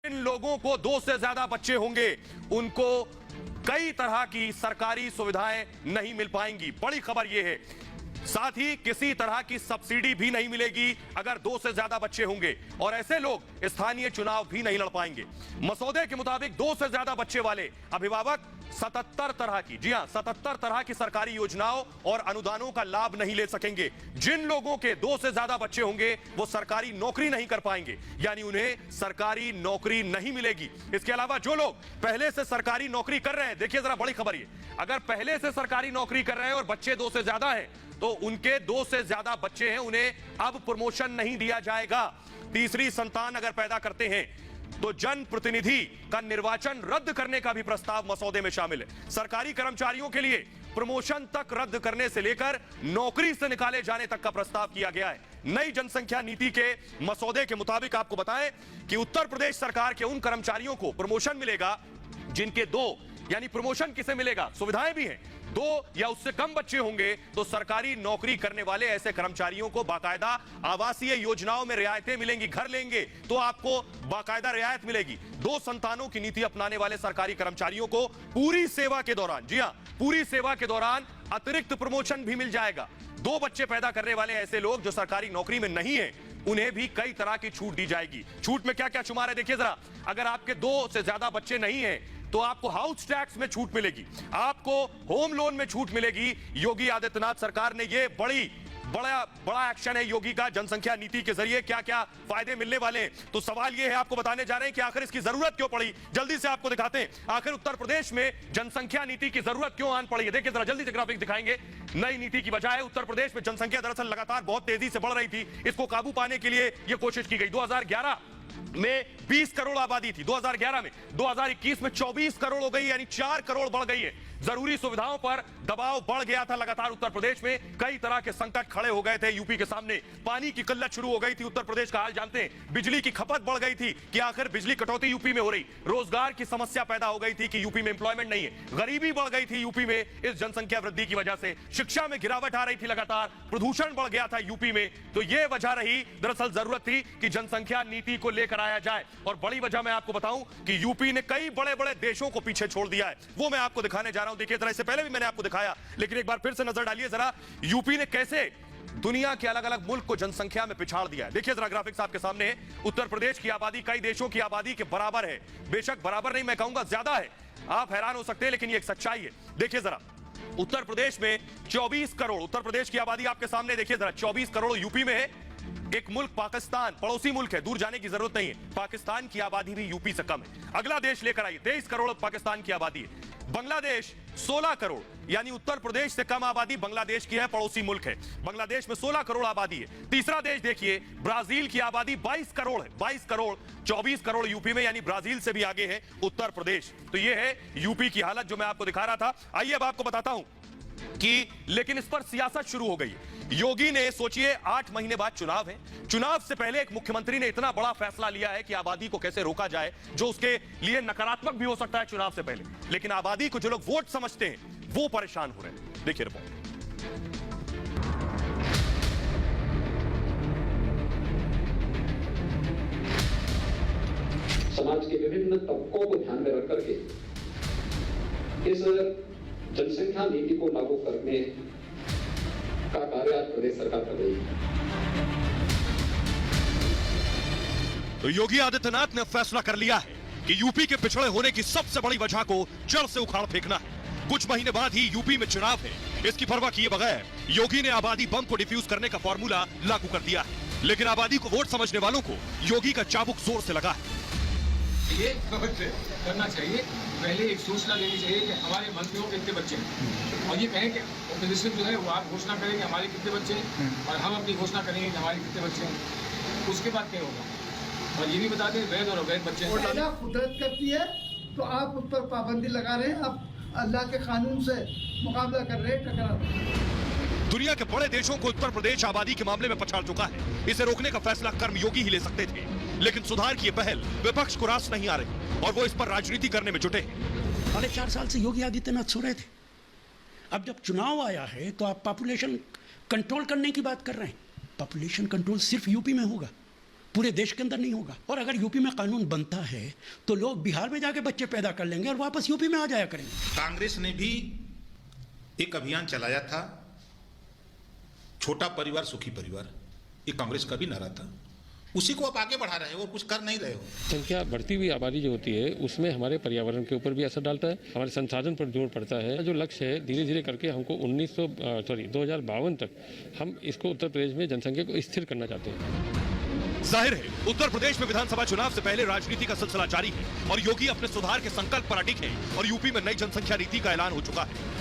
जिन लोगों को 2 से ज्यादा बच्चे होंगे उनको कई तरह की सरकारी सुविधाएं नहीं मिल पाएंगी। बड़ी खबर यह है, साथ ही किसी तरह की सब्सिडी भी नहीं मिलेगी अगर 2 से ज्यादा बच्चे होंगे, और ऐसे लोग स्थानीय चुनाव भी नहीं लड़ पाएंगे। मसौदे के मुताबिक 2 से ज्यादा बच्चे वाले अभिभावक 77 तरह की, जी हां 77 तरह की सरकारी योजनाओं और अनुदानों का लाभ नहीं ले सकेंगे। जिन लोगों के 2 से ज्यादा बच्चे होंगे वो सरकारी नौकरी नहीं कर पाएंगे, यानी उन्हें सरकारी नौकरी नहीं मिलेगी। इसके अलावा जो लोग पहले से सरकारी नौकरी कर रहे हैं, देखिए जरा बड़ी खबर ये, अगर पहले से सरकारी नौकरी कर रहे हैं और बच्चे 2 से ज्यादा हैं तो उनके 2 से ज्यादा बच्चे हैं, उन्हें अब प्रमोशन नहीं दिया जाएगा। तीसरी संतान अगर पैदा करते हैं तो जन प्रतिनिधि का निर्वाचन रद्द करने का भी प्रस्ताव मसौदे में शामिल है। सरकारी कर्मचारियों के लिए प्रमोशन तक रद्द करने से लेकर नौकरी से निकाले जाने तक का प्रस्ताव किया गया है। नई जनसंख्या नीति के मसौदे के मुताबिक आपको बताएं कि उत्तर प्रदेश सरकार के उन कर्मचारियों को प्रमोशन मिलेगा जिनके 2, यानी प्रमोशन किसे मिलेगा, सुविधाएं भी हैं, 2 या उससे कम बच्चे होंगे तो सरकारी नौकरी करने वाले ऐसे कर्मचारियों को बाकायदा आवासीय योजनाओं में रियायतें मिलेंगी। घर लेंगे तो आपको बाकायदा रियायत मिलेगी। 2 संतानों की नीति अपनाने वाले सरकारी कर्मचारियों को पूरी सेवा के दौरान, जी हां पूरी सेवा के दौरान अतिरिक्त प्रमोशन भी मिल जाएगा। 2 बच्चे पैदा करने वाले ऐसे लोग जो सरकारी नौकरी में नहीं है उन्हें भी कई तरह की छूट दी जाएगी। छूट में क्या क्या शुमार है देखिए जरा, अगर आपके 2 से ज्यादा बच्चे नहीं हैं तो आपको हाउस टैक्स में छूट मिलेगी, आपको होम लोन में छूट मिलेगी। योगी आदित्यनाथ सरकार ने ये बड़ा एक्शन है योगी का जनसंख्या नीति के जरिए, क्या क्या फायदे मिलने वाले हैं। तो सवाल ये है, आपको बताने जा रहे हैं कि आखिर इसकी जरूरत क्यों पड़ी। जल्दी से आपको दिखाते हैं आखिर उत्तर प्रदेश में जनसंख्या नीति की जरूरत क्यों आन पड़ी है। देखिए जरा जल्दी से ग्राफिक दिखाएंगे। नई नीति की बजाय उत्तर प्रदेश में जनसंख्या दरअसल लगातार बहुत तेजी से बढ़ रही थी, इसको काबू पाने के लिए यह कोशिश की गई। 2011 में 20 करोड़ आबादी थी, 2011 में, 2021 में 24 करोड़ हो गई, यानी 4 करोड़ बढ़ गई है। जरूरी सुविधाओं पर दबाव बढ़ गया था लगातार उत्तर प्रदेश में, कई तरह के संकट खड़े हो गए थे यूपी के सामने। पानी की किल्लत शुरू हो गई थी, उत्तर प्रदेश का हाल जानते हैं। बिजली की खपत बढ़ गई थी कि आखिर बिजली कटौती यूपी में हो रही। रोजगार की समस्या पैदा हो गई थी कि यूपी में एम्प्लॉयमेंट नहीं है। गरीबी बढ़ गई थी यूपी में इस जनसंख्या वृद्धि की वजह से। शिक्षा में गिरावट आ रही थी लगातार, प्रदूषण बढ़ गया था यूपी में। तो यह वजह रही, दरअसल जरूरत थी कि जनसंख्या नीति को लेकर आया जाए। और बड़ी वजह मैं आपको बताऊं कि यूपी ने कई बड़े बड़े देशों को पीछे छोड़ दिया है, वो मैं आपको दिखाने जा रहा हूं। देखिए जरा, इससे पहले भी मैंने आपको दिखाया, लेकिन एक बार फिर से नजर डालिए जरा, यूपी ने कैसे दुनिया के अलग अलग मुल्क को जनसंख्या में पिछाड़ दिया है। देखिए जरा ग्राफिक्स आपके सामने है। उत्तर प्रदेश की आबादी कई देशों की आबादी के बराबर है, बेशक बराबर नहीं, मैं कहूंगा ज्यादा है। आप हैरान हो सकते हैं लेकिन ये एक सच्चाई है। देखिए जरा, उत्तर प्रदेश में 24 करोड़, उत्तर प्रदेश की आबादी आपके सामने देखिए जरा, 24 करोड़ यूपी में है। एक मुल्क पाकिस्तान, पड़ोसी मुल्क है, दूर जाने की जरूरत नहीं है, पाकिस्तान की आबादी भी यूपी से कम है। अगला देश लेकर आइए, 23 करोड़ पाकिस्तान की आबादी है। बांग्लादेश 16 करोड़, यानी उत्तर प्रदेश से कम आबादी बांग्लादेश की है, पड़ोसी मुल्क है। बांग्लादेश में 16 करोड़ आबादी है। तीसरा देश देखिए, ब्राजील की आबादी 22 करोड़ है, 22 करोड़, 24 करोड़ यूपी में, यानी ब्राजील से भी आगे है उत्तर प्रदेश। तो यह है यूपी की हालत जो मैं आपको दिखा रहा था। आइए अब आपको बताता हूं कि लेकिन इस पर सियासत शुरू हो गई। योगी ने, सोचिए 8 महीने बाद चुनाव है, चुनाव से पहले एक मुख्यमंत्री ने इतना बड़ा फैसला लिया है कि आबादी को कैसे रोका जाए, जो उसके लिए नकारात्मक भी हो सकता है चुनाव से पहले, लेकिन आबादी को जो लोग वोट समझते हैं वो परेशान हो रहे हैं। देखिए रिपोर्ट। समाज के विभिन्न तबकों को ध्यान में रख करके इस जनसंख्या नीति को लागू करने का कार्य आज प्रदेश सरकार कर रही है। तो योगी आदित्यनाथ ने फैसला कर लिया है कि यूपी के पिछड़े होने की सबसे बड़ी वजह को जड़ से उखाड़ फेंकना है। कुछ महीने बाद ही यूपी में चुनाव है, इसकी परवाह किए बगैर योगी ने आबादी बम को डिफ्यूज करने का फॉर्मूला लागू कर दिया है। लेकिन आबादी को वोट समझने वालों को योगी का चाबुक जोर से लगा है। ये करना चाहिए, पहले एक सूचना देनी चाहिए कि हमारे मंत्रियों के कितने बच्चे हैं, और ये कहें कि ऑपोजिशन जो है वो आप घोषणा करें कि हमारे कितने बच्चे हैं, और हम अपनी घोषणा करेंगे कि हमारे कितने बच्चे हैं। उसके बाद क्या होगा, और ये भी बता दें वैध और अवैध बच्चे हैं। कुदरत करती है तो आप उस पर पाबंदी लगा रहे हैं, आप अल्लाह के कानून से मुकाबला कर रहे हैं, टकरा रहे हैं। दुनिया के बड़े देशों को उत्तर प्रदेश आबादी के मामले में पछाड़ चुका है। इसे रोकने का फैसला कर्म योगी ही ले सकते थे, लेकिन सुधार की पहल विपक्ष को रास नहीं आ रही और वो इस पर राजनीति करने में जुटे। 4.5 साल से योगी आदित्यनाथ सो रहे थे। अब जब चुनाव आया है तो आप पॉपुलेशन कंट्रोल करने की बात कर रहे हैं। पॉपुलेशन कंट्रोल सिर्फ यूपी में होगा, पूरे देश के अंदर नहीं होगा। और अगर यूपी में कानून बनता है तो लोग बिहार में जाके बच्चे पैदा कर लेंगे और वापस यूपी में आ जाया करेंगे। कांग्रेस ने भी एक अभियान चलाया था, छोटा परिवार सुखी परिवार, ये कांग्रेस का भी नारा था, उसी को आप आगे बढ़ा रहे हो और कुछ कर नहीं रहे हो। संख्या बढ़ती हुई आबादी जो होती है उसमें हमारे पर्यावरण के ऊपर भी असर डालता है, हमारे संसाधन पर जोर पड़ता है। जो लक्ष्य है धीरे धीरे करके हमको 2052 तक हम इसको उत्तर प्रदेश में जनसंख्या को स्थिर करना चाहते हैं। जाहिर है उत्तर प्रदेश में विधानसभा चुनाव से पहले राजनीति का सिलसिला जारी है और योगी अपने सुधार के संकल्प पर अडिग हैं और यूपी में नई जनसंख्या नीति का ऐलान हो चुका है।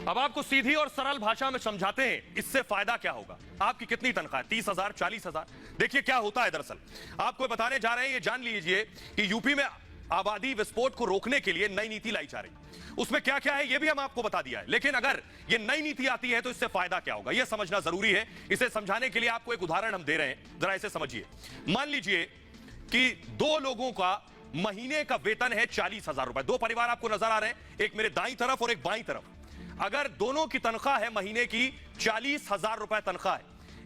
अब आपको सीधी और सरल भाषा में समझाते हैं इससे फायदा क्या होगा। आपकी कितनी तनख्वाह है? 30,000, 40,000? देखिए क्या होता है। दरअसल आपको बताने जा रहे हैं, ये जान लीजिए कि यूपी में आबादी विस्फोट को रोकने के लिए नई नीति लाई जा रही है। उसमें क्या क्या है ये भी हम आपको बता दिया है, लेकिन अगर ये नई नीति आती है तो इससे फायदा क्या होगा यह समझना जरूरी है। इसे समझाने के लिए आपको एक उदाहरण हम दे रहे हैं, जरा इसे समझिए। मान लीजिए कि दो लोगों का महीने का वेतन है 40,000 रुपए। दो परिवार आपको नजर आ रहे हैं, एक मेरे दाईं तरफ और एक बाईं तरफ। अगर दोनों की तनख्वाह है महीने की 40,000 रुपए तनख्वाह है,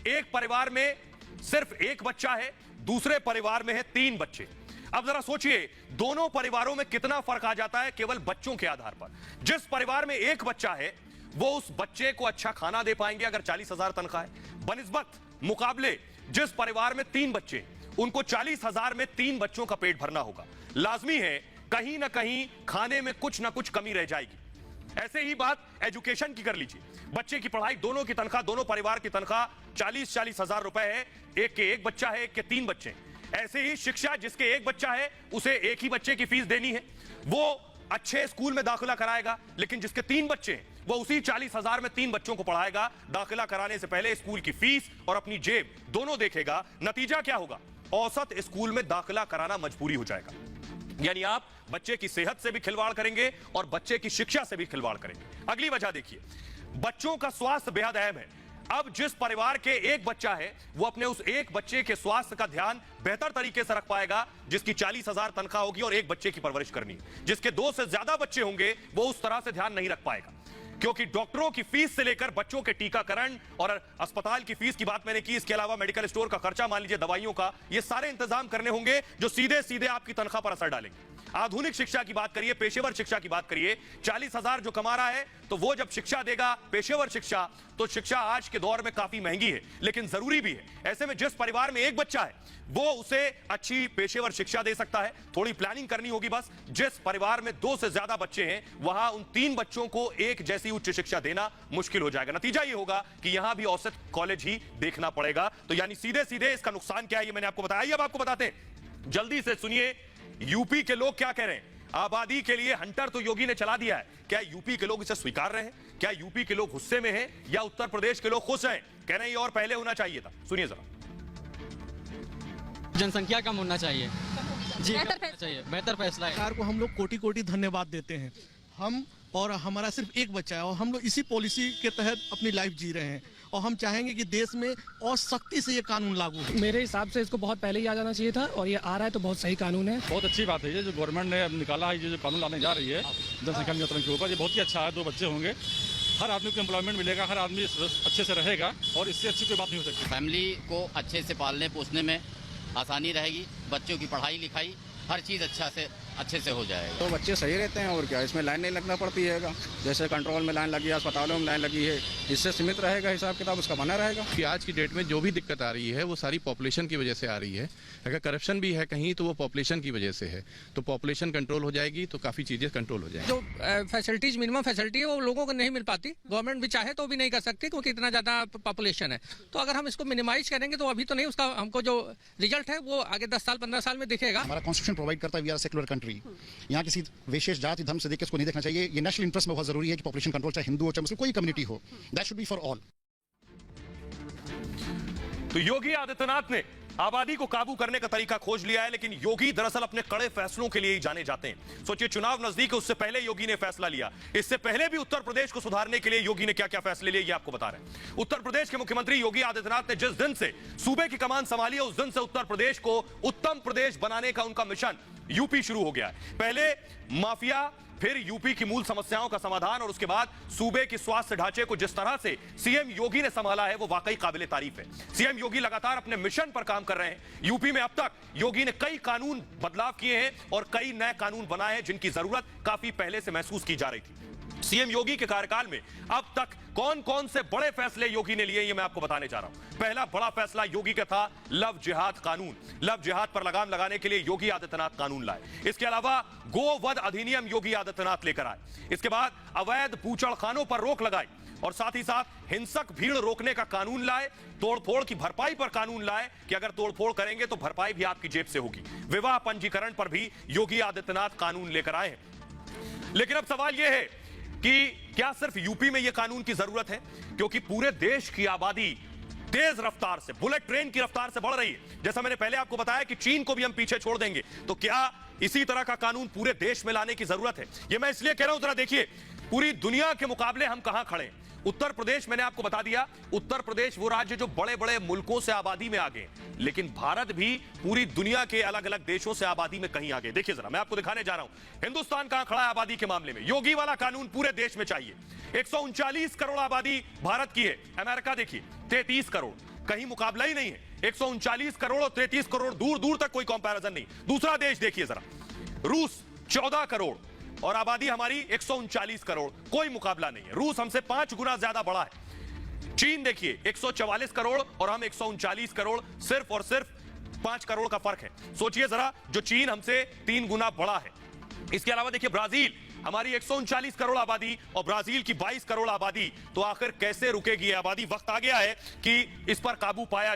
एक परिवार में सिर्फ एक बच्चा है, दूसरे परिवार में है 3 बच्चे। अब जरा सोचिए दोनों परिवारों में कितना फर्क आ जाता है केवल बच्चों के आधार पर। जिस परिवार में एक बच्चा है वो उस बच्चे को अच्छा खाना दे पाएंगे अगर 40,000 तनख्वाह है, बनिस्बत मुकाबले जिस परिवार में 3 बच्चे उनको 40,000 में 3 बच्चों का पेट भरना होगा। लाजमी है कहीं ना कहीं खाने में कुछ ना कुछ कमी रह जाएगी। ऐसे ही बात एजुकेशन की कर लीजिए। बच्चे की पढ़ाई, दोनों की तनख्वाह, दोनों परिवार की तनख्वाह 40,000 रुपए है, एक के एक बच्चा है, एक के 3 बच्चे। ऐसे ही शिक्षा, जिसके एक बच्चा है उसे एक ही बच्चे की फीस देनी है, वो अच्छे स्कूल में दाखिला कराएगा, लेकिन जिसके 3 बच्चे हैं वो उसी 40,000 में 3 बच्चों को पढ़ाएगा। दाखिला कराने से पहले स्कूल की फीस और अपनी जेब दोनों देखेगा। नतीजा क्या होगा? औसत स्कूल में दाखिला कराना मजबूरी हो जाएगा। यानी आप बच्चे की सेहत से भी खिलवाड़ करेंगे और बच्चे की शिक्षा से भी खिलवाड़ करेंगे। अगली वजह देखिए, बच्चों का स्वास्थ्य बेहद अहम है। अब जिस परिवार के एक बच्चा है वो अपने उस एक बच्चे के स्वास्थ्य का ध्यान बेहतर तरीके से रख पाएगा जिसकी 40,000 तनख्वाह होगी और एक बच्चे की परवरिश करनी है। जिसके 2 से ज्यादा बच्चे होंगे वो उस तरह से ध्यान नहीं रख पाएगा, क्योंकि डॉक्टरों की फीस से लेकर बच्चों के टीकाकरण और अस्पताल की फीस की बात मैंने की, इसके अलावा मेडिकल स्टोर का खर्चा, मान लीजिए दवाइयों का, ये सारे इंतजाम करने होंगे जो सीधे सीधे आपकी तनख्वाह पर असर डालेंगे। आधुनिक शिक्षा की बात करिए, पेशेवर शिक्षा की बात करिए, 40,000 जो कमा रहा है तो वो जब शिक्षा देगा, पेशेवर शिक्षा, तो शिक्षा आज के दौर में काफी महंगी है लेकिन जरूरी भी है। ऐसे में जिस परिवार में एक बच्चा है वो उसे अच्छी पेशेवर शिक्षा दे सकता है। थोड़ी प्लानिंग करनी होगी बस। जिस परिवार में 2 से ज्यादा बच्चे हैं वहां उन 3 बच्चों को एक जैसी उच्च शिक्षा देना मुश्किल हो जाएगा। नतीजा ये होगा कि यहां भी औसत कॉलेज ही देखना पड़ेगा। तो यानी सीधे सीधे इसका नुकसान क्या है ये मैंने आपको बताया। अब आपको बताते हैं, जल्दी से सुनिए यूपी के लोग क्या कह रहे हैं। आबादी के लिए हंटर तो योगी ने चला दिया है, क्या यूपी के लोग इसे स्वीकार रहे हैं? क्या यूपी के लोग गुस्से में हैं या उत्तर प्रदेश के लोग खुश हैं? कह रहे हैं ये और पहले होना चाहिए था। सुनिए जरा। जनसंख्या कम होना चाहिए जी, बेहतर फैसला है। सरकार को हम लोग कोटि कोटि धन्यवाद देते हैं। हम और हमारा सिर्फ एक बच्चा है और हम लोग इसी पॉलिसी के तहत अपनी लाइफ जी रहे हैं और हम चाहेंगे कि देश में और सख्ती से ये कानून लागू हो। मेरे हिसाब से इसको बहुत पहले ही आ जाना चाहिए था और ये आ रहा है तो बहुत सही कानून है। बहुत अच्छी बात है ये जो गवर्नमेंट ने अब निकाला है, ये जो कानून लाने जा रही है जनसंख्या नियंत्रण के ऊपर, ये बहुत ही अच्छा है। 2 बच्चे होंगे, हर आदमी को एम्प्लॉयमेंट मिलेगा, हर आदमी अच्छे से रहेगा और इससे अच्छी कोई बात नहीं हो सकती। फैमिली को अच्छे से पालने पोसने में आसानी रहेगी, बच्चों की पढ़ाई लिखाई हर चीज़ अच्छे से हो जाएगा। तो बच्चे सही रहते हैं और क्या, इसमें लाइन नहीं लगना पड़ती है। जैसे कंट्रोल में लाइन लगी है, अस्पतालों में लाइन लगी है, इससे सीमित रहेगा, हिसाब किताब उसका बना रहेगा। कि आज की डेट में जो भी दिक्कत आ रही है वो सारी पॉपुलेशन की वजह से आ रही है। अगर करप्शन भी है कहीं तो वो पॉपुलेशन की वजह से है, तो पॉपुलेशन कंट्रोल हो जाएगी तो काफ़ी चीज़ें कंट्रोल हो जाएगी। जो फैसिलिटीज, मिनिमम फैसिलिटी है वो लोगों को नहीं मिल पाती। गवर्नमेंट भी चाहे तो भी नहीं कर सकती क्योंकि इतना ज़्यादा पॉपुलेशन है। तो अगर हम इसको मिनिमाइज करेंगे तो अभी तो नहीं, उसका हमको जो रिजल्ट है वो आगे 10 साल 15 साल में दिखेगा। हमारा कॉन्स्टिट्यूशन प्रोवाइड करता है, वी आर सेक्युलर कंट्री। यहाँ किसी विशेष जाति धर्म से देख के इसको नहीं देखना चाहिए। ये नेशनल इंटरेस्ट में बहुत जरूरी है कि पॉपुलेशन कंट्रोल, चाहे हिंदू हो चाहे मुस्लिम, कोई कम्युनिटी हो, that should be for all. तो योगी आदित्यनाथ ने आबादी को काबू करने का तरीका खोज लिया है, लेकिन योगी दरअसल अपने कड़े फैसलों के लिए ही जाने जाते हैं। सोचिए चुनाव नजदीक है, उससे पहले योगी ने फैसला लिया। इससे पहले भी उत्तर प्रदेश को सुधारने के लिए योगी ने क्या क्या फैसले लिए ये आपको बता रहे हैं। उत्तर प्रदेश के मुख्यमंत्री योगी आदित्यनाथ ने जिस दिन से सूबे की कमान संभाली है उस दिन से उत्तर प्रदेश को उत्तम प्रदेश बनाने का उनका मिशन यूपी शुरू हो गया है। पहले माफिया फिर यूपी की मूल समस्याओं का समाधान और उसके बाद सूबे के स्वास्थ्य ढांचे को जिस तरह से सीएम योगी ने संभाला है वो वाकई काबिले तारीफ है। सीएम योगी लगातार अपने मिशन पर काम कर रहे हैं। यूपी में अब तक योगी ने कई कानून बदलाव किए हैं और कई नए कानून बनाए हैं जिनकी जरूरत काफी पहले से महसूस की जा रही थी। सीएम योगी के कार्यकाल में अब तक कौन कौन से बड़े फैसले योगी ने लिए ये मैं आपको बताने जा रहा हूं। पहला बड़ा फैसला योगी का था लव जिहाद कानून। लव जिहाद पर लगाम लगाने के लिए योगी आदित्यनाथ कानून लाए। इसके अलावा गोवध अधिनियम योगी आदित्यनाथ लेकर आए। इसके बाद अवैध बूचड़खानों पर रोक लगाई और साथ ही साथ हिंसक भीड़ रोकने का कानून लाए। तोड़फोड़ की भरपाई पर कानून लाए कि अगर तोड़फोड़ करेंगे तो भरपाई भी आपकी जेब से होगी। विवाह पंजीकरण पर भी योगी आदित्यनाथ कानून लेकर आए हैं। लेकिन अब सवाल यह है कि क्या सिर्फ यूपी में यह कानून की जरूरत है, क्योंकि पूरे देश की आबादी तेज रफ्तार से, बुलेट ट्रेन की रफ्तार से बढ़ रही है। जैसा मैंने पहले आपको बताया कि चीन को भी हम पीछे छोड़ देंगे, तो क्या इसी तरह का कानून पूरे देश में लाने की जरूरत है? यह मैं इसलिए कह रहा हूं, जरा देखिए पूरी दुनिया के मुकाबले हम कहां खड़े हैं। उत्तर प्रदेश, मैंने आपको बता दिया, उत्तर प्रदेश वो राज्य जो बड़े बड़े मुल्कों से आबादी में आगे, लेकिन भारत भी पूरी दुनिया के अलग अलग देशों से आबादी में कहीं आगे। देखिए जरा, मैं आपको दिखाने जा रहा हूं हिंदुस्तान कहां खड़ा है आबादी के मामले में। योगी वाला कानून पूरे देश में चाहिए। 139 करोड़ आबादी भारत की है। अमेरिका देखिए 33 करोड़, कहीं मुकाबला ही नहीं है। 139 करोड़ और 33 करोड़, दूर दूर तक कोई कंपैरिजन नहीं। दूसरा देश देखिए जरा, रूस 14 करोड़ और आबादी हमारी 139 करोड़, कोई मुकाबला नहीं है। रूस हमसे 5 गुना ज्यादा बड़ा है। चीन देखिए 144 करोड़ और हम 139 करोड़, सिर्फ और सिर्फ 5 करोड़ का फर्क है। सोचिए जरा, जो चीन हमसे 3 गुना बड़ा है। इसके अलावा देखिए ब्राजील, हमारी 139 करोड़ आबादी और ब्राजील की 22 करोड़ आबादी। तो आखिर कैसे रुकेगी आबादी? वक्त आ गया है कि इस पर काबू पाया